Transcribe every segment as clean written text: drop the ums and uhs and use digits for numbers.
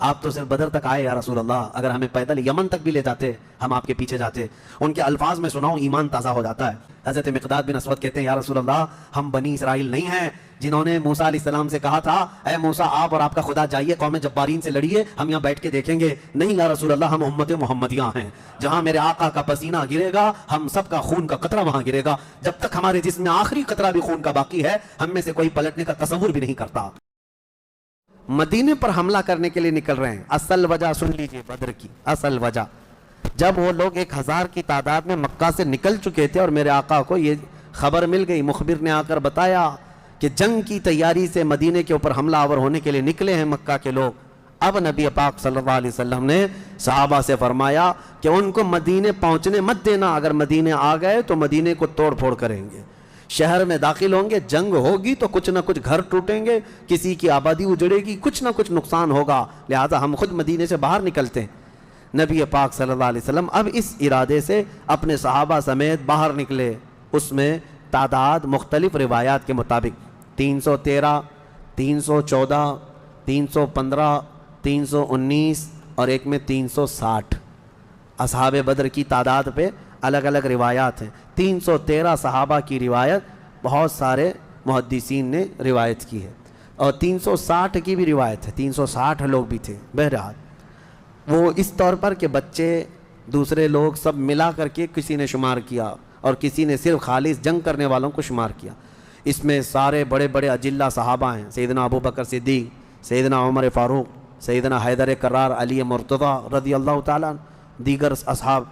آپ تو صرف بدر تک آئے یا رسول اللہ، اگر ہمیں پیدل یمن تک بھی لے جاتے ہم آپ کے پیچھے جاتے۔ ان کے الفاظ میں سناؤں ایمان تازہ ہو جاتا ہے۔ حضرت مقداد بن اسود کہتے ہیں یا رسول اللہ ہم بنی اسرائیل نہیں ہیں جنہوں نے موسیٰ علیہ السلام سے کہا تھا اے موسیٰ آپ اور آپ کا خدا جائیے قوم جبارین سے لڑیے، ہم یہاں بیٹھ کے دیکھیں گے۔ نہیں یا رسول اللہ ہم امت محمدیہ ہیں، جہاں میرے آقا کا پسینہ گرے گا ہم سب کا خون کا قطرہ وہاں گرے گا، جب تک ہمارے جسم میں آخری قطرہ بھی خون کا باقی ہے ہم میں سے کوئی پلٹنے کا تصور بھی نہیں کرتا۔ مدینے پر حملہ کرنے کے لیے نکل رہے ہیں۔ اصل وجہ سن لیجئے بدر کی اصل وجہ، جب وہ لوگ 1000 کی تعداد میں مکہ سے نکل چکے تھے اور میرے آقا کو یہ خبر مل گئی، مخبر نے آ کر بتایا کہ جنگ کی تیاری سے مدینے کے اوپر حملہ آور ہونے کے لیے نکلے ہیں مکہ کے لوگ، اب نبی پاک صلی اللہ علیہ وسلم نے صحابہ سے فرمایا کہ ان کو مدینے پہنچنے مت دینا، اگر مدینے آ گئے تو مدینے کو توڑ پھوڑ کریں گے، شہر میں داخل ہوں گے، جنگ ہوگی تو کچھ نہ کچھ گھر ٹوٹیں گے، کسی کی آبادی اجڑے گی، کچھ نہ کچھ نقصان ہوگا، لہٰذا ہم خود مدینے سے باہر نکلتے ہیں۔ نبی پاک صلی اللہ علیہ وسلم اب اس ارادے سے اپنے صحابہ سمیت باہر نکلے، اس میں تعداد مختلف روایات کے مطابق 313 314 315 319 اور ایک میں 360 اصحاب بدر کی تعداد پہ الگ الگ روایات ہیں۔ 313 صحابہ کی روایت بہت سارے محدثین نے روایت کی ہے، اور 360 کی بھی روایت ہے، 360 لوگ بھی تھے۔ بہرحال وہ اس طور پر کہ بچے دوسرے لوگ سب ملا کر کے کسی نے شمار کیا اور کسی نے صرف خالص جنگ کرنے والوں کو شمار کیا۔ اس میں سارے بڑے بڑے اجلہ صحابہ ہیں، سیدنا ابو بکر صدیق، سیدنا عمر فاروق، سیدنا حیدر کرار، علی مرتضیٰ رضی اللہ تعالیٰ عنہ، دیگر اصحاب۔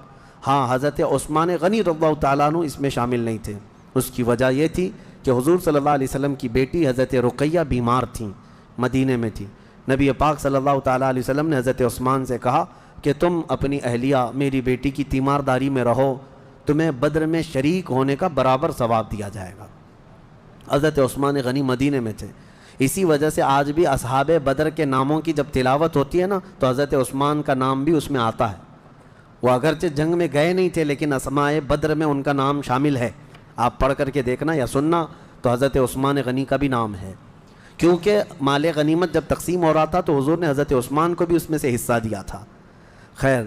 ہاں حضرت عثمان غنی رضی اللہ تعالیٰ عنہ اس میں شامل نہیں تھے، اس کی وجہ یہ تھی کہ حضور صلی اللہ علیہ وسلم کی بیٹی حضرت رقیہ بیمار تھیں، مدینے میں تھی۔ نبی پاک صلی اللہ تعالیٰ علیہ وسلم نے حضرت عثمان سے کہا کہ تم اپنی اہلیہ میری بیٹی کی تیمارداری میں رہو، تمہیں بدر میں شریک ہونے کا برابر ثواب دیا جائے گا۔ حضرت عثمان غنی مدینے میں تھے، اسی وجہ سے آج بھی اصحاب بدر کے ناموں کی جب تلاوت ہوتی ہے نا تو حضرت عثمان کا نام بھی اس میں آتا ہے۔ وہ اگرچہ جنگ میں گئے نہیں تھے لیکن اسماء بدر میں ان کا نام شامل ہے، آپ پڑھ کر کے دیکھنا یا سننا تو حضرت عثمان غنی کا بھی نام ہے، کیونکہ مال غنیمت جب تقسیم ہو رہا تھا تو حضور نے حضرت عثمان کو بھی اس میں سے حصہ دیا تھا۔ خیر،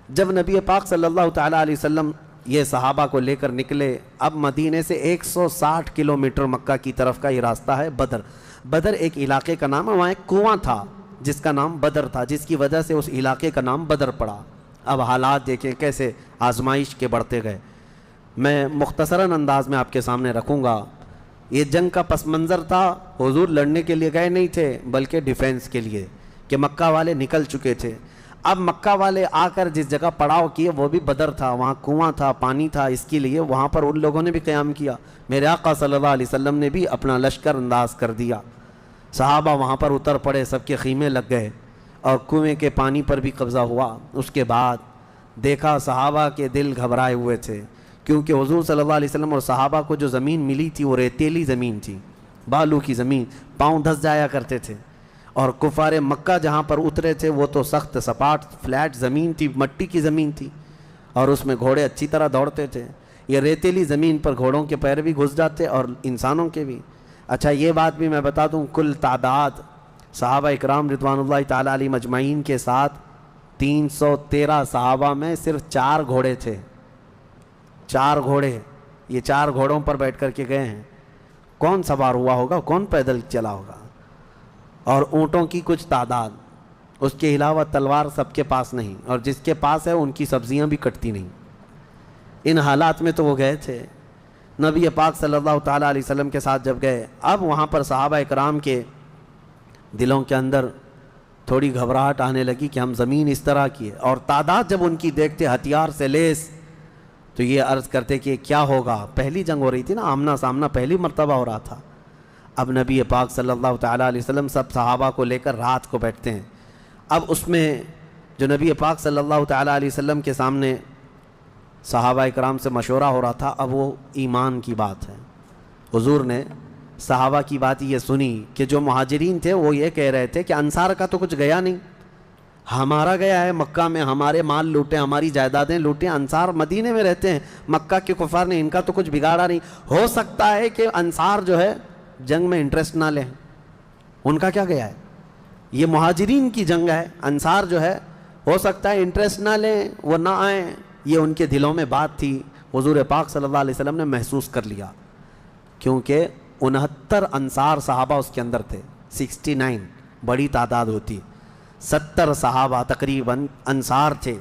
جب نبی پاک صلی اللہ تعالیٰ علیہ وسلم یہ صحابہ کو لے کر نکلے، اب مدینے سے 160 کلومیٹر مکہ کی طرف کا یہ راستہ ہے بدر۔ بدر ایک علاقے کا نام ہے، وہاں ایک کنواں تھا جس کا نام بدر تھا، جس کی وجہ سے اس علاقے کا نام بدر پڑا۔ اب حالات دیکھیں کیسے آزمائش کے بڑھتے گئے۔ میں مختصراً انداز میں آپ کے سامنے رکھوں گا۔ یہ جنگ کا پس منظر تھا، حضور لڑنے کے لیے گئے نہیں تھے بلکہ ڈیفینس کے لیے، کہ مکہ والے نکل چکے تھے۔ اب مکہ والے آ کر جس جگہ پڑاؤ کیے وہ بھی بدر تھا، وہاں کنواں تھا، پانی تھا، اس کے لیے وہاں پر ان لوگوں نے بھی قیام کیا۔ میرے آقا صلی اللہ علیہ وسلم نے بھی اپنا لشکر انداز کر دیا، صحابہ وہاں پر اتر پڑے، سب کے خیمے لگ گئے اور کنویں کے پانی پر بھی قبضہ ہوا۔ اس کے بعد دیکھا صحابہ کے دل گھبرائے ہوئے تھے، کیونکہ حضور صلی اللہ علیہ وسلم اور صحابہ کو جو زمین ملی تھی وہ ریتیلی زمین تھی، بالو کی زمین، پاؤں دھس جایا کرتے تھے، اور کفار مکہ جہاں پر اترے تھے وہ تو سخت سپاٹ فلیٹ زمین تھی، مٹی کی زمین تھی، اور اس میں گھوڑے اچھی طرح دوڑتے تھے۔ یہ ریتیلی زمین پر گھوڑوں کے پیر بھی گھس جاتے اور انسانوں کے بھی۔ اچھا یہ بات بھی میں بتا دوں، کل تعداد صحابہ اکرام رضوان اللہ تعالیٰ علیہ مجمعین کے ساتھ 313 صحابہ میں صرف 4 گھوڑے تھے، 4 گھوڑے، یہ 4 گھوڑوں پر بیٹھ کر کے گئے ہیں۔ کون سوار ہوا ہوگا، کون پیدل چلا ہوگا؟ اور اونٹوں کی کچھ تعداد، اس کے علاوہ تلوار سب کے پاس نہیں، اور جس کے پاس ہے ان کی سبزیاں بھی کٹتی نہیں۔ ان حالات میں تو وہ گئے تھے، نبی پاک صلی اللہ تعالیٰ علیہ وسلم کے ساتھ جب گئے، اب وہاں پر صحابہ اکرام کے دلوں کے اندر تھوڑی گھبراہٹ آنے لگی کہ ہم زمین اس طرح کی ہے، اور تعداد جب ان کی دیکھتے ہتھیار سے لیس تو یہ عرض کرتے کہ کیا ہوگا۔ پہلی جنگ ہو رہی تھی نا، آمنا سامنا پہلی مرتبہ ہو رہا تھا۔ اب نبی پاک صلی اللہ تعالیٰ علیہ وسلم سب صحابہ کو لے کر رات کو بیٹھتے ہیں۔ اب اس میں جو نبی پاک صلی اللہ تعالیٰ علیہ وسلم کے سامنے صحابہ اکرام سے مشورہ ہو رہا تھا، اب وہ ایمان کی بات ہے۔ حضور نے صحابہ کی بات یہ سنی کہ جو مہاجرین تھے وہ یہ کہہ رہے تھے کہ انصار کا تو کچھ گیا نہیں، ہمارا گیا ہے مکہ میں، ہمارے مال لوٹے، ہماری جائیدادیں لوٹیں، انصار مدینے میں رہتے ہیں، مکہ کے کفار نے ان کا تو کچھ بگاڑا نہیں۔ ہو سکتا ہے کہ انصار جو ہے جنگ میں انٹرسٹ نہ لیں، ان کا کیا گیا ہے؟ یہ مہاجرین کی جنگ ہے. انصار جو ہے ہو سکتا ہے انٹرسٹ نہ لیں, وہ نہ آئیں, یہ ان کے دلوں میں بات تھی. حضور پاک صلی اللہ علیہ وسلم نے محسوس کر لیا, کیونکہ 69 انصار صحابہ اس کے اندر تھے. 69 بڑی تعداد ہوتی, 70 صحابہ تقریباً انصار تھے.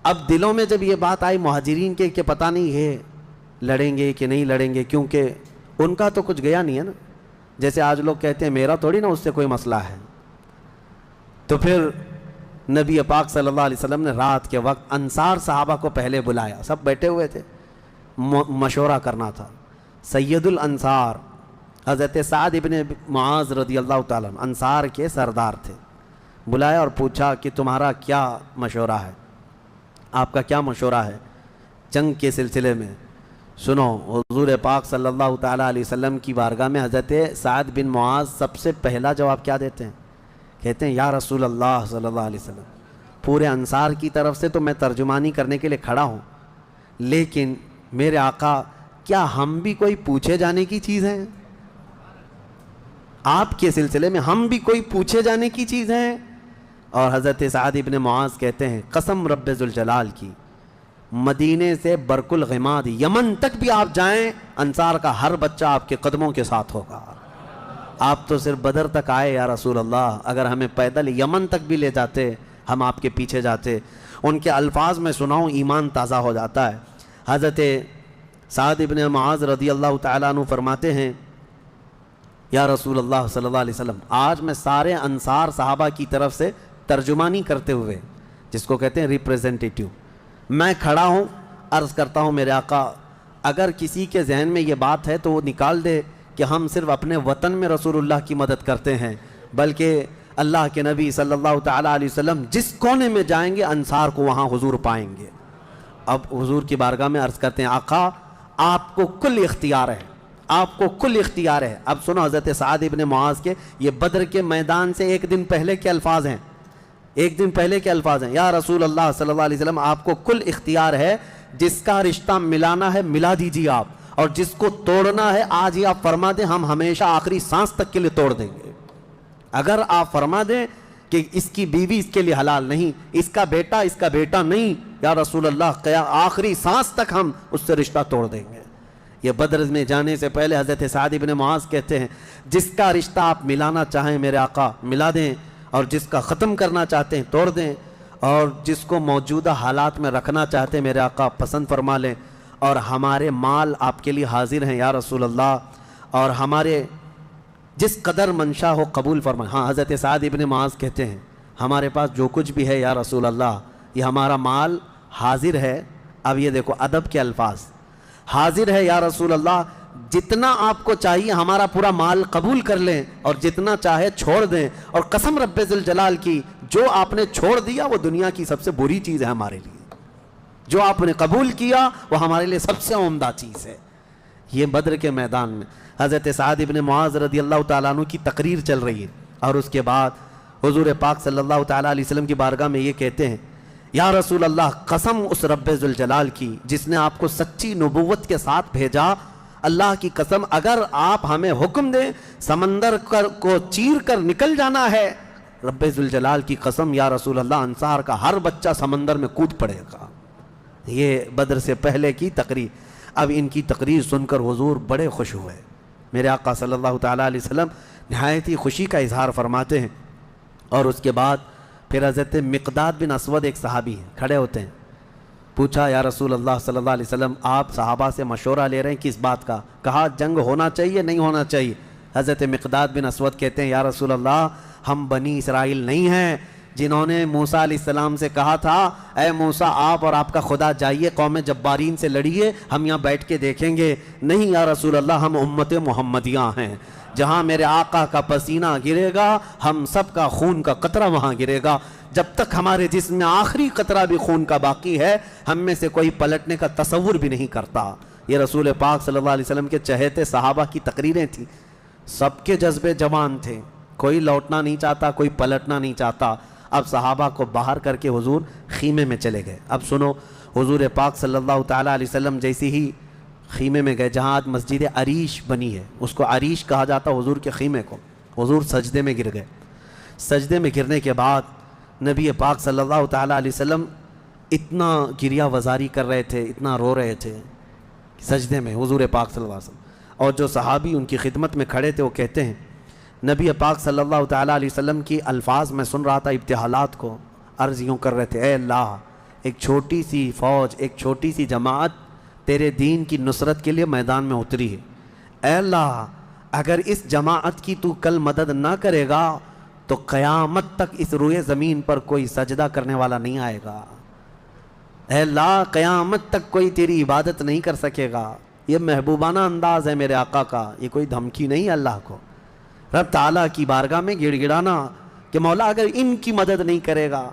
اب دلوں میں جب یہ بات آئی مہاجرین کے کہ پتہ نہیں یہ لڑیں گے کہ نہیں لڑیں گے, کیونکہ ان کا تو کچھ گیا نہیں ہے نا. جیسے آج لوگ کہتے ہیں میرا تھوڑی نا اس سے کوئی مسئلہ ہے. تو پھر نبی پاک صلی اللہ علیہ وسلم نے رات کے وقت انصار صحابہ کو پہلے بلایا. سب بیٹھے ہوئے تھے, مشورہ کرنا تھا. سید الانصار حضرت سعد ابن معاذ رضی اللہ تعالیٰ عنہ انصار کے سردار تھے. بلایا اور پوچھا کہ تمہارا کیا مشورہ ہے, آپ کا کیا مشورہ ہے جنگ کے سلسلے میں. سنو, حضور پاک صلی اللہ تعالیٰ علیہ وسلم کی بارگاہ میں حضرت سعد بن معاذ سب سے پہلا جواب کیا دیتے ہیں؟ کہتے ہیں یا رسول اللہ صلی اللہ علیہ وسلم, پورے انصار کی طرف سے تو میں ترجمانی کرنے کے لیے کھڑا ہوں, لیکن میرے آقا کیا ہم بھی کوئی پوچھے جانے کی چیز ہیں؟ آپ کے سلسلے میں ہم بھی کوئی پوچھے جانے کی چیز ہیں؟ اور حضرت سعد ابن معاذ کہتے ہیں قسم رب ذوالجلال کی, مدینے سے برق الغماد یمن تک بھی آپ جائیں انصار کا ہر بچہ آپ کے قدموں کے ساتھ ہوگا. آپ تو صرف بدر تک آئے یا رسول اللہ, اگر ہمیں پیدل یمن تک بھی لے جاتے ہم آپ کے پیچھے جاتے. ان کے الفاظ میں سناؤں ایمان تازہ ہو جاتا ہے. حضرت سعد ابن معاذ رضی اللہ تعالیٰ عنہ فرماتے ہیں یا رسول اللہ صلی اللہ علیہ وسلم, آج میں سارے انصار صحابہ کی طرف سے ترجمانی کرتے ہوئے, جس کو کہتے ہیں ریپریزنٹیٹیو, میں کھڑا ہوں, عرض کرتا ہوں میرے آقا اگر کسی کے ذہن میں یہ بات ہے تو وہ نکال دے کہ ہم صرف اپنے وطن میں رسول اللہ کی مدد کرتے ہیں, بلکہ اللہ کے نبی صلی اللہ تعالیٰ علیہ وسلم جس کونے میں جائیں گے انصار کو وہاں حضور پائیں گے. اب حضور کی بارگاہ میں عرض کرتے ہیں آقا آپ کو کل اختیار ہے, آپ کو کل اختیار ہے. اب سنو حضرت سعد ابن معاذ کے یہ بدر کے میدان سے ایک دن پہلے کے الفاظ ہیں, ایک دن پہلے کے الفاظ ہیں. یا رسول اللہ صلی اللہ علیہ وسلم آپ کو کل اختیار ہے, جس کا رشتہ ملانا ہے ملا دیجیے آپ, اور جس کو توڑنا ہے آج ہی آپ فرما دیں, ہم ہمیشہ آخری سانس تک کے لیے توڑ دیں گے. اگر آپ فرما دیں کہ اس کی بیوی اس کے لیے حلال نہیں, اس کا بیٹا نہیں, یا رسول اللہ آخری سانس تک ہم اس سے رشتہ توڑ دیں گے. یہ بدر میں جانے سے پہلے حضرت سعد ابن معاذ کہتے ہیں جس کا رشتہ آپ ملانا چاہیں میرے آقا ملا دیں, اور جس کا ختم کرنا چاہتے ہیں توڑ دیں, اور جس کو موجودہ حالات میں رکھنا چاہتے ہیں میرے آقا پسند فرما لیں, اور ہمارے مال آپ کے لیے حاضر ہیں یا رسول اللہ, اور ہمارے جس قدر منشا ہو قبول فرمائیں. ہاں حضرت سعد ابن معاذ کہتے ہیں ہمارے پاس جو کچھ بھی ہے یا رسول اللہ یہ ہمارا مال حاضر ہے. اب یہ دیکھو ادب کے الفاظ, حاضر ہے یا رسول اللہ, جتنا آپ کو چاہیے ہمارا پورا مال قبول کر لیں اور جتنا چاہے چھوڑ دیں, اور قسم رب ذوالجلال کی جو آپ نے چھوڑ دیا وہ دنیا کی سب سے بری چیز ہے ہمارے لیے, جو آپ نے قبول کیا وہ ہمارے لیے سب سے عمدہ چیز ہے. یہ بدر کے میدان میں حضرت سعد ابن معاذ رضی اللہ تعالیٰ عنہ کی تقریر چل رہی ہے, اور اس کے بعد حضور پاک صلی اللہ تعالیٰ علیہ وسلم کی بارگاہ میں یہ کہتے ہیں یا رسول اللہ قسم اس رب ذوالجلال کی جس نے آپ کو سچی نبوت کے ساتھ بھیجا, اللہ کی قسم اگر آپ ہمیں حکم دیں سمندر کو چیر کر نکل جانا ہے, رب ذوالجلال کی قسم یا رسول اللہ انصار کا ہر بچہ سمندر میں کود پڑے گا. یہ بدر سے پہلے کی تقریر. اب ان کی تقریر سن کر حضور بڑے خوش ہوئے. میرے آقا صلی اللہ تعالیٰ علیہ وسلم نہایت ہی خوشی کا اظہار فرماتے ہیں, اور اس کے بعد پھر حضرت مقداد بن اسود ایک صحابی ہیں کھڑے ہوتے ہیں, پوچھا یا رسول اللہ صلی اللہ علیہ وسلم آپ صحابہ سے مشورہ لے رہے ہیں کس بات کا؟ کہا جنگ ہونا چاہیے نہیں ہونا چاہیے. حضرت مقداد بن اسود کہتے ہیں یا رسول اللہ ہم بنی اسرائیل نہیں ہیں جنہوں نے موسیٰ علیہ السلام سے کہا تھا اے موسیٰ آپ اور آپ کا خدا جائیے قوم جبارین سے لڑیے, ہم یہاں بیٹھ کے دیکھیں گے. نہیں یا رسول اللہ ہم امت محمدیہ ہیں, جہاں میرے آقا کا پسینہ گرے گا ہم سب کا خون کا قطرہ وہاں گرے گا. جب تک ہمارے جسم میں آخری قطرہ بھی خون کا باقی ہے ہم میں سے کوئی پلٹنے کا تصور بھی نہیں کرتا. یہ رسول پاک صلی اللہ علیہ وسلم کے چہیتے صحابہ کی تقریریں تھیں, سب کے جذبے جوان تھے, کوئی لوٹنا نہیں چاہتا کوئی پلٹنا نہیں چاہتا. اب صحابہ کو باہر کر کے حضور خیمے میں چلے گئے. اب سنو حضور پاک صلی اللہ تعالیٰ علیہ وسلم جیسی ہی خیمے میں گئے جہاں آج مسجد عریش بنی ہے, اس کو عریش کہا جاتا حضور کے خیمے کو, حضور سجدے میں گر گئے. سجدے میں گرنے کے بعد نبی پاک صلی اللہ تعالیٰ علیہ وسلم اتنا گریہ وزاری کر رہے تھے، اتنا رو رہے تھے سجدے میں حضور پاک صلی اللہ علیہ وسلم. اور جو صحابی ان کی خدمت میں کھڑے تھے وہ کہتے ہیں نبی پاک صلی اللہ تعالیٰ علیہ وسلم کی الفاظ میں سن رہا تھا ابتحالات کو، عرض یوں کر رہے تھے، اے اللہ ایک چھوٹی سی فوج، ایک چھوٹی سی جماعت تیرے دین کی نصرت کے لیے میدان میں اتری ہے. اے اللہ اگر اس جماعت کی تو کل مدد نہ کرے گا تو قیامت تک اس روئے زمین پر کوئی سجدہ کرنے والا نہیں آئے گا. اے اللہ قیامت تک کوئی تیری عبادت نہیں کر سکے گا. یہ محبوبانہ انداز ہے میرے آقا کا، یہ کوئی دھمکی نہیں ہے اللہ کو. رب تعالیٰ کی بارگاہ میں گڑ گڑانا کہ مولا اگر ان کی مدد نہیں کرے گا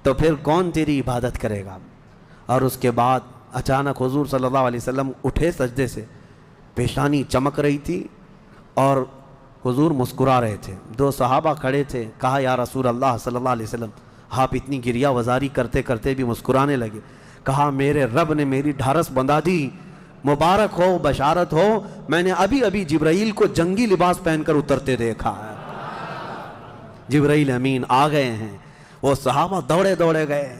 تو پھر کون تیری عبادت کرے گا. اور اس کے بعد اچانک حضور صلی اللہ علیہ وسلم اٹھے سجدے سے، پیشانی چمک رہی تھی اور حضور مسکرا رہے تھے. دو صحابہ کھڑے تھے، کہا یا رسول اللہ صلی اللہ علیہ وسلم آپ اتنی گریہ وزاری کرتے کرتے بھی مسکرانے لگے. کہا میرے رب نے میری ڈھارس بندھا دی، مبارک ہو، بشارت ہو، میں نے ابھی جبرائیل کو جنگی لباس پہن کر اترتے دیکھا ہے. جبرائیل امین آ گئے ہیں. وہ صحابہ دوڑے گئے،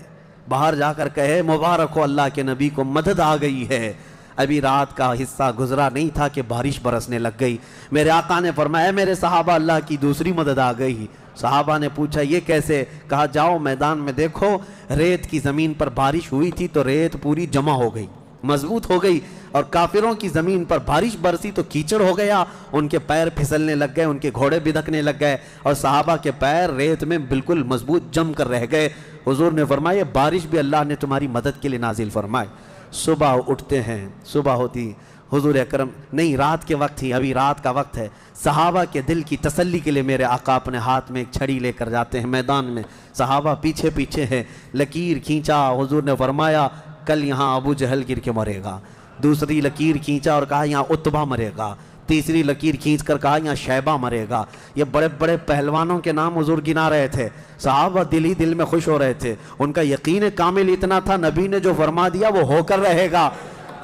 باہر جا کر کہے مبارک ہو، اللہ کے نبی کو مدد آ گئی ہے. ابھی رات کا حصہ گزرا نہیں تھا کہ بارش برسنے لگ گئی. میرے آقا نے فرمایا میرے صحابہ اللہ کی دوسری مدد آ گئی. صحابہ نے پوچھا یہ کیسے؟ کہا جاؤ میدان میں دیکھو، ریت کی زمین پر بارش ہوئی تھی تو ریت پوری جمع ہو گئی، مضبوط ہو گئی، اور کافروں کی زمین پر بارش برسی تو کیچڑ ہو گیا، ان کے پیر پھسلنے لگ گئے، ان کے گھوڑے بدکنے لگ گئے، اور صحابہ کے پیر ریت میں بالکل مضبوط جم کر رہ گئے. حضور نے فرمایا بارش بھی اللہ نے تمہاری مدد کے لیے نازل فرمائے. صبح اٹھتے ہیں، صبح ہوتی، حضور اکرم نہیں رات کے وقت ہی، ابھی رات کا وقت ہے. صحابہ کے دل کی تسلی کے لیے میرے آقا اپنے ہاتھ میں ایک چھڑی لے کر جاتے ہیں میدان میں. صحابہ پیچھے پیچھے ہیں، لکیر کھینچا، حضور نے فرمایا کل یہاں ابو جہل گر کے مرے گا. دوسری لکیر کھینچا اور کہا یہاں عتبہ مرے گا. تیسری لکیر کھینچ کر کہا یہاں شیبہ مرے گا. یہ بڑے بڑے پہلوانوں کے نام حضور گنا رہے تھے. صحابہ دل ہی دل میں خوش ہو رہے تھے. ان کا یقین کامل اتنا تھا نبی نے جو فرما دیا وہ ہو کر رہے گا.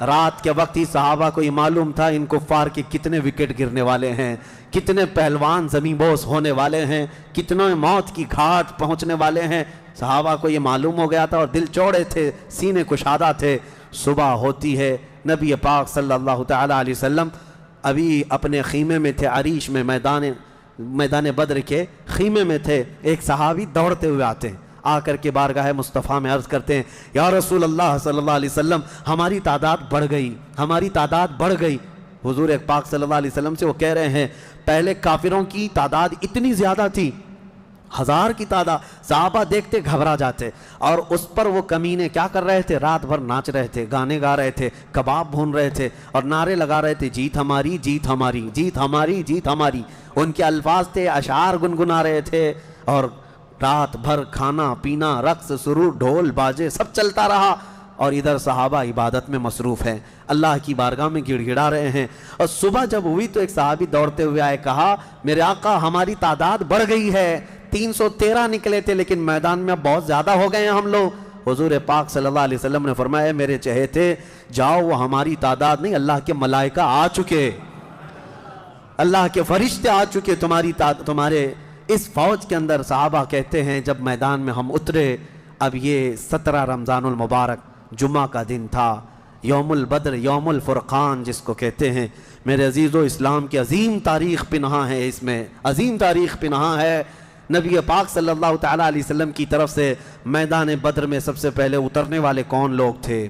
رات کے وقت ہی صحابہ کو یہ معلوم تھا ان کفار کے کتنے وکٹ گرنے والے ہیں، کتنے پہلوان زمین بوس ہونے والے ہیں، کتنے موت کی گھاٹ پہنچنے والے ہیں. صحابہ کو یہ معلوم ہو گیا تھا اور دل چوڑے تھے، سینے کشادہ تھے. صبح ہوتی ہے، نبی پاک صلی اللہ تعالیٰ علیہ وسلم ابھی اپنے خیمے میں تھے، عریش میں، میدان بدر کے خیمے میں تھے. ایک صحابی دوڑتے ہوئے آتے ہیں، آ کر کے بارگاہ مصطفیٰ میں عرض کرتے ہیں یا رسول اللہ صلی اللہ علیہ وسلم ہماری تعداد بڑھ گئی، ہماری تعداد بڑھ گئی. حضور پاک صلی اللہ علیہ وسلم سے وہ کہہ رہے ہیں پہلے کافروں کی تعداد اتنی زیادہ تھی، 1000 کی تعداد. صحابہ دیکھتے گھبرا جاتے، اور اس پر وہ کمینے کیا کر رہے تھے؟ رات بھر ناچ رہے تھے، گانے گا رہے تھے، کباب بھون رہے تھے اور نعرے لگا رہے تھے جیت ہماری، جیت ہماری، جیت ہماری، جیت ہماری. ان کے الفاظ تھے، اشعار گنگنا رہے تھے، اور رات بھر کھانا پینا، رقص، سرور، ڈھول باجے سب چلتا رہا. اور ادھر صحابہ عبادت میں مصروف ہیں، اللہ کی بارگاہ میں گڑ گڑا رہے ہیں. اور صبح جب ہوئی تو ایک صحابی دوڑتے ہوئے آئے، کہا میرے آقا ہماری تعداد بڑھ گئی ہے، 313 نکلے تھے لیکن میدان میں بہت زیادہ ہو گئے ہیں ہم لوگ. حضور پاک صلی اللہ علیہ وسلم نے فرمایا میرے چہیتے جاؤ، وہ ہماری تعداد نہیں، اللہ کے ملائکہ آ چکے، اللہ کے فرشتے آ چکے تمہارے اس فوج کے اندر. صحابہ کہتے ہیں جب میدان میں ہم اترے، اب یہ 17 رمضان المبارک جمعہ کا دن تھا، یوم البدر، یوم الفرقان جس کو کہتے ہیں. میرے عزیزو، اسلام کی عظیم تاریخ پنہاں ہے، اس میں عظیم تاریخ پنہاں ہے. نبی پاک صلی اللہ تعالیٰ علیہ وسلم کی طرف سے میدان بدر میں سب سے پہلے اترنے والے کون لوگ تھے؟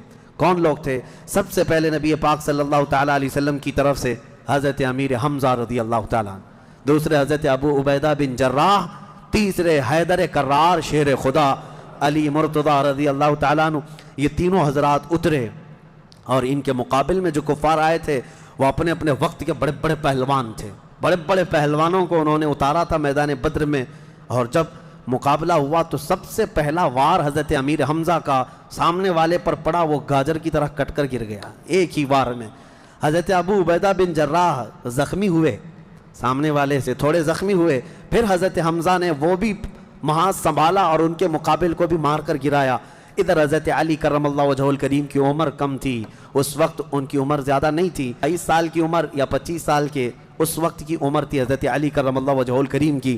سب سے پہلے نبی پاک صلی اللہ تعالیٰ علیہ وسلم کی طرف سے حضرت امیر حمزہ رضی اللہ تعالیٰ، دوسرے حضرت ابو عبیدہ بن جراح، تیسرے حیدر کرار شیر خدا علی مرتضی رضی اللہ تعالیٰ عنہ. یہ تینوں حضرات اترے، اور ان کے مقابل میں جو کفار آئے تھے وہ اپنے اپنے وقت کے بڑے بڑے پہلوان تھے. بڑے بڑے پہلوانوں کو انہوں نے اتارا تھا میدان بدر میں. اور جب مقابلہ ہوا تو سب سے پہلا وار حضرت امیر حمزہ کا سامنے والے پر پڑا، وہ گاجر کی طرح کٹ کر گر گیا ایک ہی وار میں. حضرت ابو عبیدہ بن جراح زخمی ہوئے، سامنے والے سے تھوڑے زخمی ہوئے، پھر حضرت حمزہ نے وہ بھی محاذ سنبھالا اور ان کے مقابل کو بھی مار کر گرایا. ادھر حضرت علی کرم اللہ وجہہ الکریم کی عمر کم تھی، اس وقت ان کی عمر زیادہ نہیں تھی، 22 سال کی عمر یا 25 سال کے اس وقت کی عمر تھی حضرت علی کرم اللہ وجہہ الکریم کی.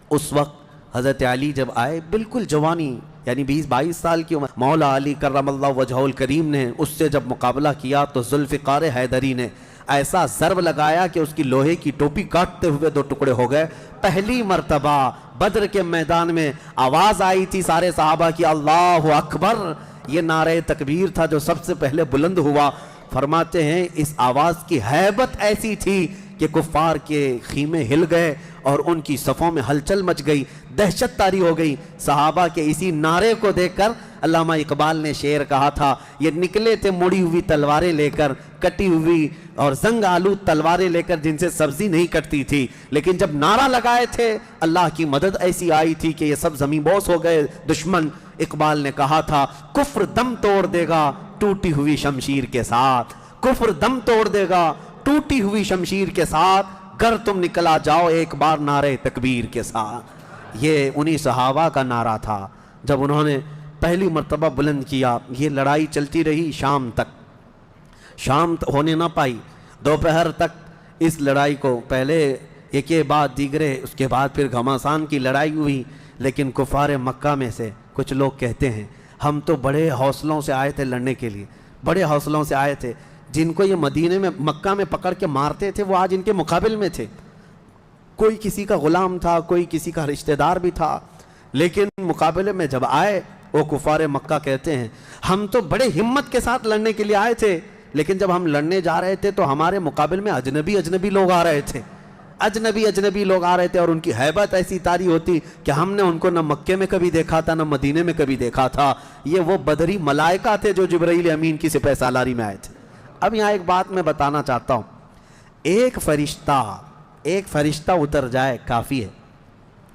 اس وقت حضرت علی جب آئے بالکل جوانی یعنی 20-22 سال کی عمر، مولا علی کرم اللہ وجہہ الکریم نے اس سے جب مقابلہ کیا تو ذوالفقار حیدری نے ایسا ضرب لگایا کہ اس کی لوہے کی ٹوپی کاٹتے ہوئے 2 ٹکڑے ہو گئے۔ پہلی مرتبہ بدر کے میدان میں آواز آئی تھی سارے صحابہ کی اللہ اکبر، یہ نعرہ تکبیر تھا جو سب سے پہلے بلند ہوا۔ فرماتے ہیں اس آواز کی ہیبت ایسی تھی کہ کفار کے خیمے ہل گئے اور ان کی صفوں میں ہلچل مچ گئی، دہشت طاری ہو گئی۔ صحابہ کے اسی نعرے کو دیکھ کر علامہ اقبال نے شعر کہا تھا، یہ نکلے تھے مڑی ہوئی تلواریں لے کر، کٹی ہوئی اور زنگ آلود تلواریں لے کر جن سے سبزی نہیں کٹتی تھی، لیکن جب نعرہ لگائے تھے اللہ کی مدد ایسی آئی تھی کہ یہ سب زمین بوس ہو گئے دشمن۔ اقبال نے کہا تھا کفر دم توڑ دے گا ٹوٹی ہوئی شمشیر کے ساتھ، کفر دم توڑ دے گا ٹوٹی ہوئی شمشیر کے ساتھ، گر تم نکلا جاؤ ایک بار نعرے تکبیر کے ساتھ۔ یہ انہی صحابہ کا نعرہ تھا جب انہوں نے پہلی مرتبہ بلند کیا۔ یہ لڑائی چلتی رہی شام تک، شام ہونے نہ پائی، دوپہر تک اس لڑائی کو پہلے ایک کے بعد دیگرے، اس کے بعد پھر گھماسان کی لڑائی ہوئی۔ لیکن کفار مکہ میں سے کچھ لوگ کہتے ہیں ہم تو بڑے حوصلوں سے آئے تھے لڑنے کے لیے، بڑے حوصلوں سے آئے تھے، جن کو یہ مدینے میں مکہ میں پکڑ کے مارتے تھے وہ آج ان کے مقابل میں تھے، کوئی کسی کا غلام تھا، کوئی کسی کا رشتہ دار بھی تھا، لیکن مقابلے میں جب آئے وہ کفار مکہ کہتے ہیں ہم تو بڑے ہمت کے ساتھ لڑنے کے لیے آئے تھے، لیکن جب ہم لڑنے جا رہے تھے تو ہمارے مقابل میں اجنبی لوگ آ رہے تھے، اجنبی لوگ آ رہے تھے، اور ان کی ہیبت ایسی طاری ہوتی کہ ہم نے ان کو نہ مکے میں کبھی دیکھا تھا نہ مدینے میں کبھی دیکھا تھا۔ یہ وہ بدری ملائکہ تھے جو جبرائیل امین کی سپہ سالاری میں آئے تھے۔ اب یہاں ایک بات میں بتانا چاہتا ہوں، ایک فرشتہ اتر جائے کافی ہے۔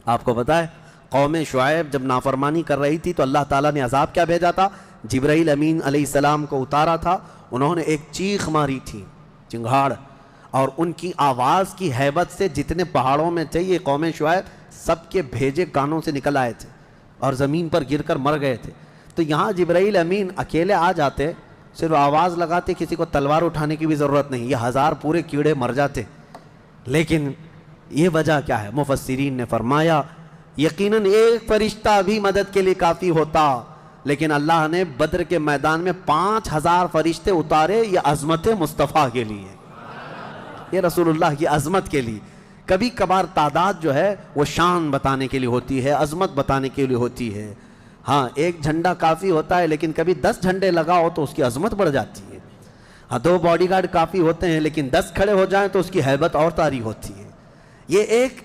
آپ کو پتا ہے قوم شعیب جب نافرمانی کر رہی تھی تو اللہ تعالیٰ نے عذاب کیا بھیجا تھا؟ جبرائیل امین علیہ السلام کو اتارا تھا، انہوں نے ایک چیخ ماری تھی، چنگھاڑ، اور ان کی آواز کی ہیبت سے جتنے پہاڑوں میں تھے یہ قوم شعیب سب کے بھیجے کانوں سے نکل آئے تھے اور زمین پر گر کر مر گئے تھے۔ تو یہاں جبرائیل امین اکیلے آ جاتے، صرف آواز لگاتے، کسی کو تلوار اٹھانے کی بھی ضرورت نہیں، یہ 1000 پورے کیڑے مر جاتے۔ لیکن یہ وجہ کیا ہے؟ مفسرین نے فرمایا یقیناً ایک فرشتہ بھی مدد کے لیے کافی ہوتا، لیکن اللہ نے بدر کے میدان میں 5000 فرشتے اتارے، یہ عظمت مصطفیٰ کے لیے، یہ رسول اللہ کی عظمت کے لیے۔ کبھی کبھار تعداد جو ہے وہ شان بتانے کے لیے ہوتی ہے، عظمت بتانے کے لیے ہوتی ہے۔ ہاں ایک جھنڈا کافی ہوتا ہے، لیکن کبھی 10 جھنڈے لگاؤ تو اس کی عظمت بڑھ جاتی ہے۔ ہاں 2 باڈی گارڈ کافی ہوتے ہیں، لیکن 10 کھڑے ہو جائیں تو اس کی ہیبت اور طاری ہوتی ہے۔ یہ ایک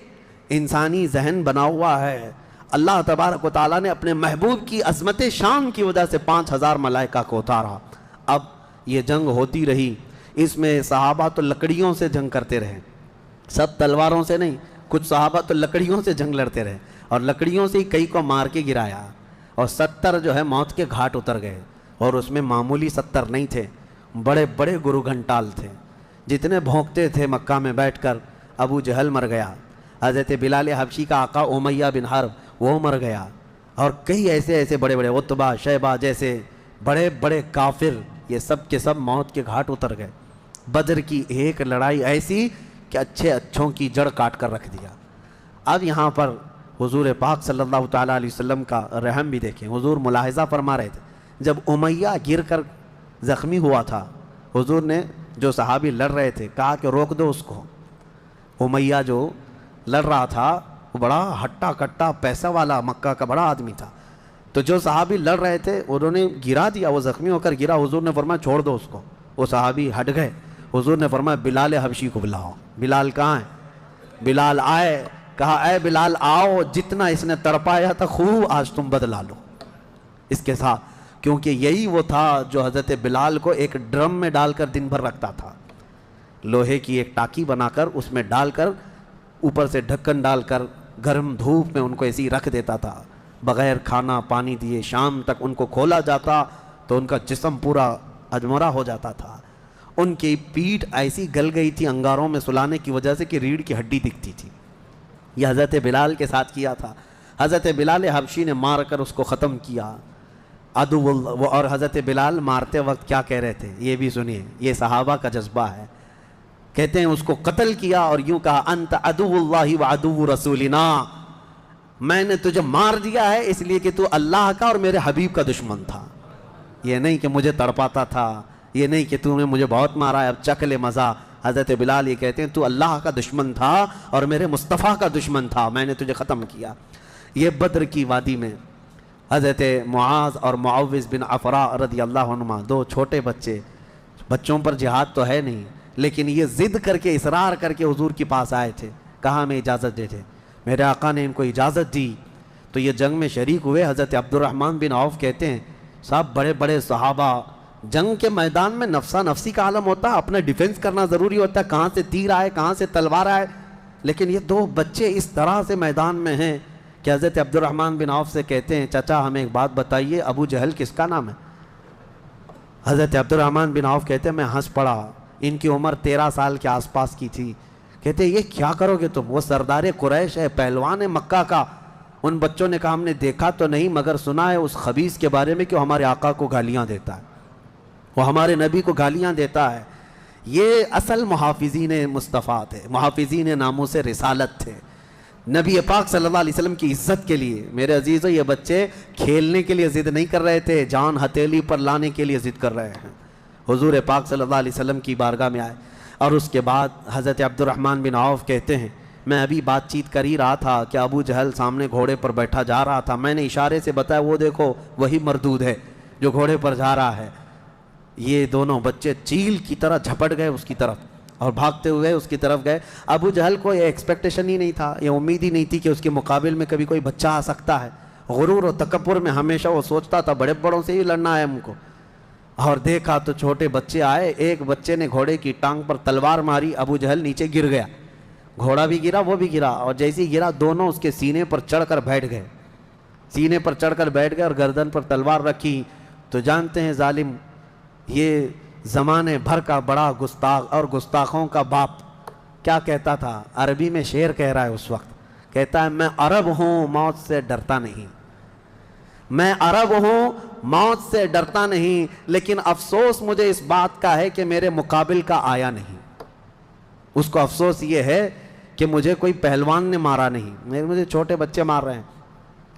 انسانی ذہن بنا ہوا ہے۔ اللہ تبارک و تعالیٰ نے اپنے محبوب کی عظمت شان کی وجہ سے 5000 ملائکہ کو اتارا۔ اب یہ جنگ ہوتی رہی، اس میں صحابہ تو لکڑیوں سے جنگ کرتے رہے، سب تلواروں سے نہیں، کچھ صحابہ تو لکڑیوں سے جنگ لڑتے رہے، اور لکڑیوں سے ہی کئی کو مار کے گرایا، اور 70 جو ہے موت کے گھاٹ اتر گئے، اور اس میں معمولی 70 نہیں تھے، بڑے بڑے گرو گھنٹال تھے، جتنے بھونکتے تھے مکہ میں بیٹھ کر۔ ابو جہل مر گیا، حضرت بلال حبشی کا آقا امیہ بن حرب وہ مر گیا، اور کئی ایسے بڑے بڑے عتبہ شیبہ جیسے بڑے بڑے کافر، یہ سب کے سب موت کے گھاٹ اتر گئے۔ بدر کی ایک لڑائی ایسی کہ اچھوں کی جڑ کاٹ کر رکھ دیا۔ اب یہاں پر حضور پاک صلی اللہ تعالیٰ علیہ وسلم کا رحم بھی دیکھیں، حضور ملاحظہ فرما رہے تھے، جب امیہ گر کر زخمی ہوا تھا، حضور نے جو صحابی لڑ رہے تھے کہا کہ روک دو اس کو۔ امیہ جو لڑ رہا تھا وہ بڑا ہٹا کٹا پیسہ والا مکہ کا بڑا آدمی تھا، تو جو صحابی لڑ رہے تھے انہوں نے گرا دیا، وہ زخمی ہو کر گرا، حضور نے فرمایا چھوڑ دو اس کو، وہ صحابی ہٹ گئے۔ حضور نے فرمایا بلال حبشی کو بلاؤ۔ بلال کہاں ہے؟ بلال آئے، کہا اے بلال آؤ، جتنا اس نے تڑپایا تھا خوب آج تم بدلا لو اس کے ساتھ، کیونکہ یہی وہ تھا جو حضرت بلال کو ایک ڈرم میں ڈال کر دن بھر رکھتا تھا، لوہے کی ایک ٹاکی بنا کر اس میں ڈال کر اوپر سے ڈھکن ڈال کر گرم دھوپ میں ان کو ایسی رکھ دیتا تھا، بغیر کھانا پانی دیے شام تک ان کو کھولا جاتا تو ان کا جسم پورا اجمرا ہو جاتا تھا، ان کی پیٹھ ایسی گل گئی تھی انگاروں میں سلانے کی وجہ سے کہ ریڑھ کی ہڈی دکھتی تھی۔ یہ حضرت بلال کے ساتھ کیا تھا، حضرت بلال حبشی نے مار کر اس کو ختم کیا۔ عدو اللہ، اور حضرت بلال مارتے وقت کیا کہہ رہے تھے یہ بھی سنیے، یہ صحابہ کا جذبہ ہے۔ کہتے ہیں اس کو قتل کیا اور یوں کہا انت عدو اللہ و عدو رسولنا، میں نے تجھے مار دیا ہے اس لیے کہ تو اللہ کا اور میرے حبیب کا دشمن تھا، یہ نہیں کہ مجھے تڑپاتا تھا، یہ نہیں کہ تو نے مجھے بہت مارا ہے اب چکھ لے مزہ۔ حضرت بلال یہ کہتے ہیں تو اللہ کا دشمن تھا اور میرے مصطفیٰ کا دشمن تھا، میں نے تجھے ختم کیا۔ یہ بدر کی وادی میں حضرت معاذ اور معوذ بن عفراء رضی اللہ عنہما، دو چھوٹے بچوں پر جہاد تو ہے نہیں، لیکن یہ ضد کر کے اصرار کر کے حضور کے پاس آئے تھے، کہا ہمیں اجازت دے دے۔ میرے آقا نے ان کو اجازت دی تو یہ جنگ میں شریک ہوئے۔ حضرت عبد الرحمن بن عوف کہتے ہیں صاحب بڑے بڑے صحابہ، جنگ کے میدان میں نفسا نفسی کا عالم ہوتا ہے، اپنا ڈیفنس کرنا ضروری ہوتا ہے، کہاں سے تیر آئے کہاں سے تلوار آئے، لیکن یہ دو بچے اس طرح سے میدان میں ہیں کہ حضرت عبد الرحمن بن عوف سے کہتے ہیں چچا ہمیں ایک بات بتائیے، ابو جہل کس کا نام ہے؟ حضرت عبد الرحمن بن عوف کہتے ہیں میں ہنس پڑا، ان کی عمر 13 سال کے آس پاس کی تھی۔ کہتے ہیں یہ کیا کرو گے تم؟ وہ سردار قریش ہے، پہلوان ہے مکہ کا۔ ان بچوں نے کہا ہم نے دیکھا تو نہیں مگر سنا ہے اس خبیث کے بارے میں کہ وہ ہمارے آقا کو گالیاں دیتا ہے، وہ ہمارے نبی کو گالیاں دیتا ہے۔ یہ اصل محافظین مصطفیٰ تھے، محافظین ناموس رسالت تھے، نبی پاک صلی اللہ علیہ وسلم کی عزت کے لیے۔ میرے عزیزو یہ بچے کھیلنے کے لیے ضد نہیں کر رہے تھے، جان ہتھیلی پر لانے کے لیے ضد کر رہے ہیں۔ حضور پاک صلی اللہ علیہ وسلم کی بارگاہ میں آئے اور اس کے بعد حضرت عبد الرحمن بن عوف کہتے ہیں میں ابھی بات چیت کر ہی رہا تھا کہ ابو جہل سامنے گھوڑے پر بیٹھا جا رہا تھا، میں نے اشارے سے بتایا وہ دیکھو وہی مردود ہے جو گھوڑے پر جا رہا ہے۔ یہ دونوں بچے چیل کی طرح جھپٹ گئے اس کی طرف اور بھاگتے ہوئے اس کی طرف گئے۔ ابو جہل کو یہ ایکسپیکٹیشن ہی نہیں تھا، یہ امید ہی نہیں تھی کہ اس کے مقابل میں کبھی کوئی بچہ آ سکتا ہے۔ غرور و تکبر میں ہمیشہ وہ سوچتا تھا بڑے بڑوں سے ہی لڑنا ہے ہم کو، اور دیکھا تو چھوٹے بچے آئے، ایک بچے نے گھوڑے کی ٹانگ پر تلوار ماری، ابو جہل نیچے گر گیا، گھوڑا بھی گرا وہ بھی گرا، اور جیسے ہی گرا دونوں اس کے سینے پر چڑھ کر بیٹھ گئے، سینے پر چڑھ کر بیٹھ گئے اور گردن پر تلوار رکھی۔ تو جانتے ہیں ظالم یہ زمانے بھر کا بڑا گستاخ اور گستاخوں کا باپ کیا کہتا تھا، عربی میں شعر کہہ رہا ہے اس وقت، کہتا ہے میں عرب ہوں موت سے ڈرتا نہیں، میں عرب ہوں موت سے ڈرتا نہیں، لیکن افسوس مجھے اس بات کا ہے کہ میرے مقابل کا آیا نہیں۔ اس کو افسوس یہ ہے کہ مجھے کوئی پہلوان نے مارا نہیں، مجھے چھوٹے بچے مار رہے ہیں۔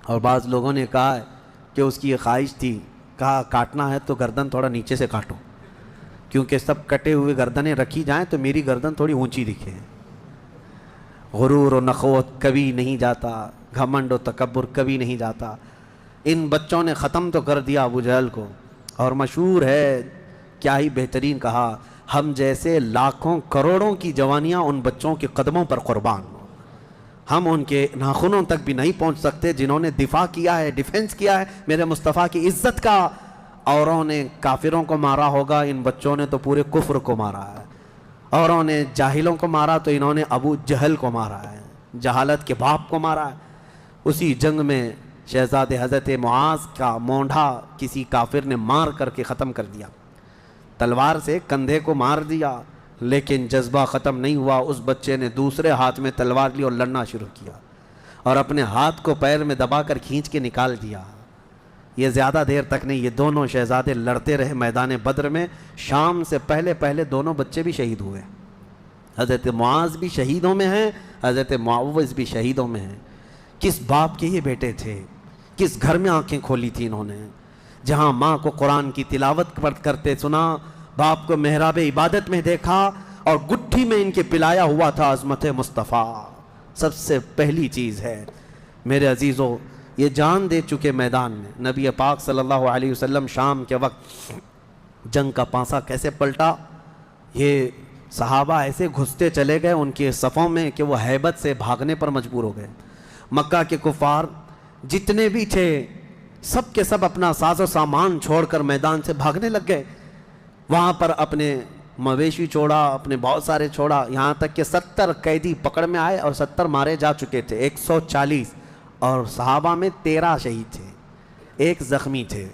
اور بعض لوگوں نے کہا کہ اس کی یہ خواہش تھی، کہا کاٹنا ہے تو گردن تھوڑا نیچے سے کاٹو، کیونکہ سب کٹے ہوئے گردنیں رکھی جائیں تو میری گردن تھوڑی اونچی دکھے۔ غرور و نخوت کبھی نہیں جاتا، گھمنڈ و تکبر کبھی نہیں جاتا۔ ان بچوں نے ختم تو کر دیا ابو جہل کو، اور مشہور ہے کیا ہی بہترین کہا، ہم جیسے لاکھوں کروڑوں کی جوانیاں ان بچوں کے قدموں پر قربان ہوں، ہم ان کے ناخنوں تک بھی نہیں پہنچ سکتے جنہوں نے دفاع کیا ہے، ڈیفنس کیا ہے میرے مصطفیٰ کی عزت کا۔ اوروں نے کافروں کو مارا ہوگا، ان بچوں نے تو پورے کفر کو مارا ہے۔ اوروں نے جاہلوں کو مارا تو انہوں نے ابو جہل کو مارا ہے، جہالت کے باپ کو مارا ہے۔ اسی جنگ میں شہزادے حضرت معاذ کا مونڈھا کسی کافر نے مار کر کے ختم کر دیا، تلوار سے کندھے کو مار دیا، لیکن جذبہ ختم نہیں ہوا۔ اس بچے نے دوسرے ہاتھ میں تلوار لی اور لڑنا شروع کیا، اور اپنے ہاتھ کو پیر میں دبا کر کھینچ کے نکال دیا۔ یہ زیادہ دیر تک نہیں، یہ دونوں شہزادے لڑتے رہے میدان بدر میں۔ شام سے پہلے پہلے دونوں بچے بھی شہید ہوئے، حضرت معاذ بھی شہیدوں میں ہیں، حضرت معوذ بھی شہیدوں میں ہیں۔ کس باپ کے یہ بیٹے تھے، کس گھر میں آنکھیں کھولی تھی انہوں نے، جہاں ماں کو قرآن کی تلاوت کرتے سنا، باپ کو محراب عبادت میں دیکھا، اور گٹھی میں ان کے پلایا ہوا تھا عظمت مصطفیٰ۔ سب سے پہلی چیز ہے میرے عزیزو، یہ جان دے چکے میدان میں۔ نبی پاک صلی اللہ علیہ وسلم شام کے وقت جنگ کا پانسا کیسے پلٹا، یہ صحابہ ایسے گھستے چلے گئے ان کے صفوں میں کہ وہ ہیبت سے بھاگنے پر مجبور ہو گئے۔ مکہ کے کفار جتنے بھی تھے سب کے سب اپنا ساز و سامان چھوڑ کر میدان سے بھاگنے لگ گئے۔ وہاں پر اپنے مویشی چھوڑا، اپنے بہت سارے چھوڑا، یہاں تک کہ 70 قیدی پکڑ میں آئے اور 70 مارے جا چکے تھے، 140، اور صحابہ میں 13 شہید تھے، 1 زخمی تھے۔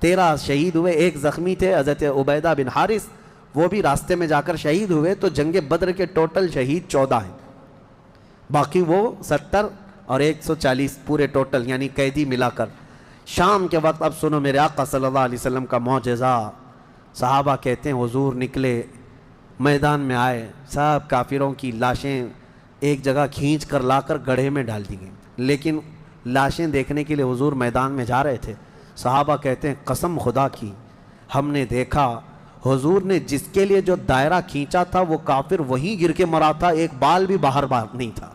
13 شہید ہوئے، 1 زخمی تھے، حضرت عبیدہ بن حارث، وہ بھی راستے میں جا کر شہید ہوئے۔ تو جنگ بدر کے ٹوٹل شہید 14 ہیں، باقی وہ 70 اور 140 پورے ٹوٹل یعنی قیدی ملا کر۔ شام کے وقت اب سنو میرے آقا صلی اللہ علیہ وسلم کا معجزہ۔ صحابہ کہتے ہیں حضور نکلے، میدان میں آئے، سب کافروں کی لاشیں ایک جگہ کھینچ کر لا کر گڑھے میں ڈال دی گئیں، لیکن لاشیں دیکھنے کے لیے حضور میدان میں جا رہے تھے. صحابہ کہتے ہیں قسم خدا کی ہم نے دیکھا حضور نے جس کے لیے جو دائرہ کھینچا تھا وہ کافر وہیں گر کے مرا تھا, ایک بال بھی باہر نہیں تھا.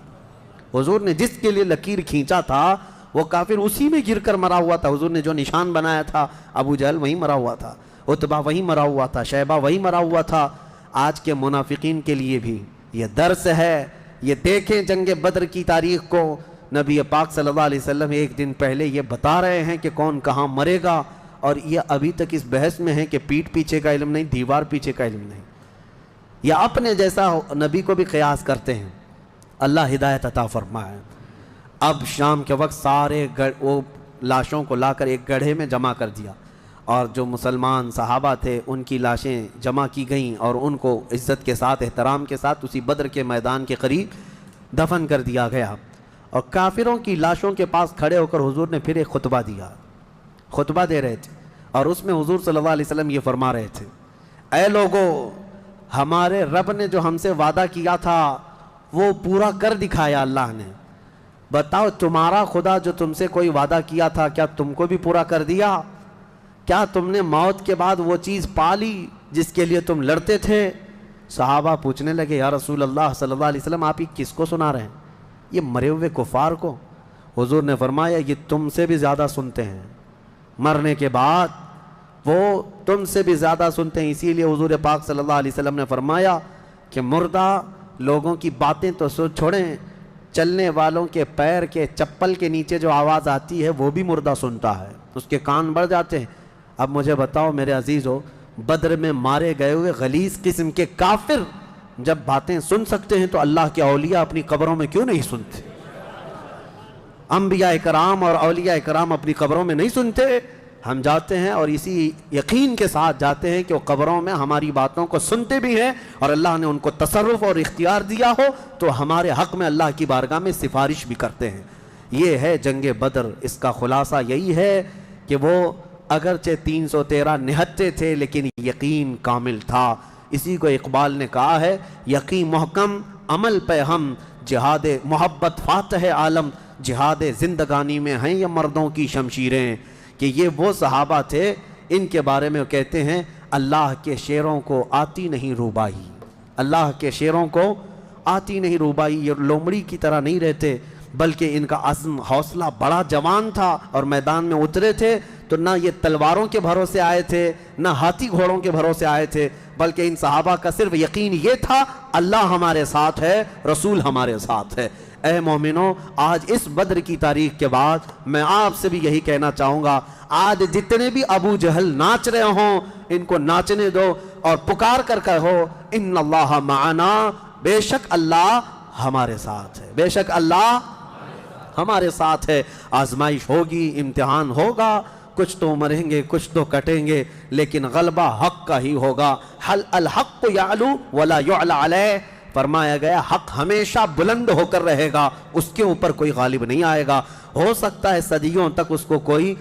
حضور نے جس کے لیے لکیر کھینچا تھا وہ کافر اسی میں گر کر مرا ہوا تھا. حضور نے جو نشان بنایا تھا ابو جہل وہیں مرا ہوا تھا, عتبہ وہیں مرا ہوا تھا, شیبہ وہیں مرا ہوا تھا. آج کے منافقین کے لیے بھی یہ درس ہے. یہ دیکھیں جنگ بدر کی تاریخ کو, نبی پاک صلی اللہ علیہ وسلم ایک دن پہلے یہ بتا رہے ہیں کہ کون کہاں مرے گا, اور یہ ابھی تک اس بحث میں ہے کہ پیٹھ پیچھے کا علم نہیں, دیوار پیچھے کا علم نہیں. یا اپنے جیسا نبی کو بھی قیاس کرتے ہیں. اللہ ہدایت عطا فرمائے. اب شام کے وقت سارے وہ لاشوں کو لا کر ایک گڑھے میں جمع کر دیا, اور جو مسلمان صحابہ تھے ان کی لاشیں جمع کی گئیں اور ان کو عزت کے ساتھ احترام کے ساتھ اسی بدر کے میدان کے قریب دفن کر دیا گیا. اور کافروں کی لاشوں کے پاس کھڑے ہو کر حضور نے پھر ایک خطبہ دیا. خطبہ دے رہے تھے اور اس میں حضور صلی اللہ علیہ وسلم یہ فرما رہے تھے, اے لوگو ہمارے رب نے جو ہم سے وعدہ کیا تھا وہ پورا کر دکھایا اللہ نے. بتاؤ تمہارا خدا جو تم سے کوئی وعدہ کیا تھا کیا تم کو بھی پورا کر دیا؟ کیا تم نے موت کے بعد وہ چیز پا لی جس کے لیے تم لڑتے تھے؟ صحابہ پوچھنے لگے یا رسول اللہ صلی اللہ علیہ وسلم آپ یہ کس کو سنا رہے ہیں؟ یہ مرے ہوئے کفار کو. حضور نے فرمایا یہ تم سے بھی زیادہ سنتے ہیں, مرنے کے بعد وہ تم سے بھی زیادہ سنتے ہیں. اسی لیے حضور پاک صلی اللہ علیہ وسلم نے فرمایا کہ مردہ لوگوں کی باتیں تو چھوڑیں, چلنے والوں کے پیر کے چپل کے نیچے جو آواز آتی ہے وہ بھی مردہ سنتا ہے, اس کے کان بڑھ جاتے ہیں. اب مجھے بتاؤ میرے عزیزو, بدر میں مارے گئے ہوئے غلیظ قسم کے کافر جب باتیں سن سکتے ہیں تو اللہ کے اولیاء اپنی قبروں میں کیوں نہیں سنتے؟ انبیاء کرام اور اولیاء کرام اپنی قبروں میں نہیں سنتے. ہم جاتے ہیں اور اسی یقین کے ساتھ جاتے ہیں کہ وہ قبروں میں ہماری باتوں کو سنتے بھی ہیں, اور اللہ نے ان کو تصرف اور اختیار دیا ہو تو ہمارے حق میں اللہ کی بارگاہ میں سفارش بھی کرتے ہیں. یہ ہے جنگ بدر. اس کا خلاصہ یہی ہے کہ وہ اگرچہ 313 نہتے تھے لیکن یقین کامل تھا. اسی کو اقبال نے کہا ہے, یقین محکم عمل پہ ہم, جہاد محبت فاتح عالم, جہاد زندگانی میں ہیں یہ مردوں کی شمشیریں. کہ یہ وہ صحابہ تھے, ان کے بارے میں وہ کہتے ہیں اللہ کے شیروں کو آتی نہیں روبائی, اللہ کے شیروں کو آتی نہیں روبائی. یہ لومڑی کی طرح نہیں رہتے بلکہ ان کا عزم حوصلہ بڑا جوان تھا, اور میدان میں اترے تھے تو نہ یہ تلواروں کے بھروسے آئے تھے نہ ہاتھی گھوڑوں کے بھروسے آئے تھے, بلکہ ان صحابہ کا صرف یقین یہ تھا اللہ ہمارے ساتھ ہے, رسول ہمارے ساتھ ہے. اے مومنوں, آج اس بدر کی تاریخ کے بعد میں آپ سے بھی یہی کہنا چاہوں گا, آج جتنے بھی ابو جہل ناچ رہے ہوں ان کو ناچنے دو اور پکار کر کہو ان اللہ معنا, بے شک اللہ ہمارے ساتھ ہے, بے شک اللہ ہمارے ساتھ ہے. آزمائش ہوگی, امتحان ہوگا, کچھ تو مریں گے کچھ تو کٹیں گے, لیکن غلبہ حق کا ہی ہوگا. حل الحق یعلو ولا یعلی علیہ, فرمایا گیا حق ہمیشہ بلند ہو کر رہے گا, اس کے اوپر کوئی غالب نہیں آئے گا. ہو سکتا ہے صدیوں تک اس کو کوئی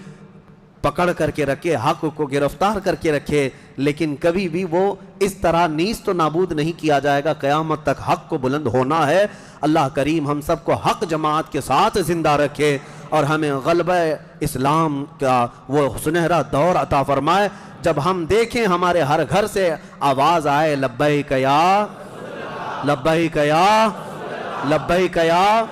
پکڑ کر کے رکھے, حق کو گرفتار کر کے رکھے, لیکن کبھی بھی وہ اس طرح نیست و نابود نہیں کیا جائے گا. قیامت تک حق کو بلند ہونا ہے. اللہ کریم ہم سب کو حق جماعت کے ساتھ زندہ رکھے اور ہمیں غلبہ اسلام کا وہ سنہرا دور عطا فرمائے, جب ہم دیکھیں ہمارے ہر گھر سے آواز آئے لبیک یا لبیک یا لبیک یا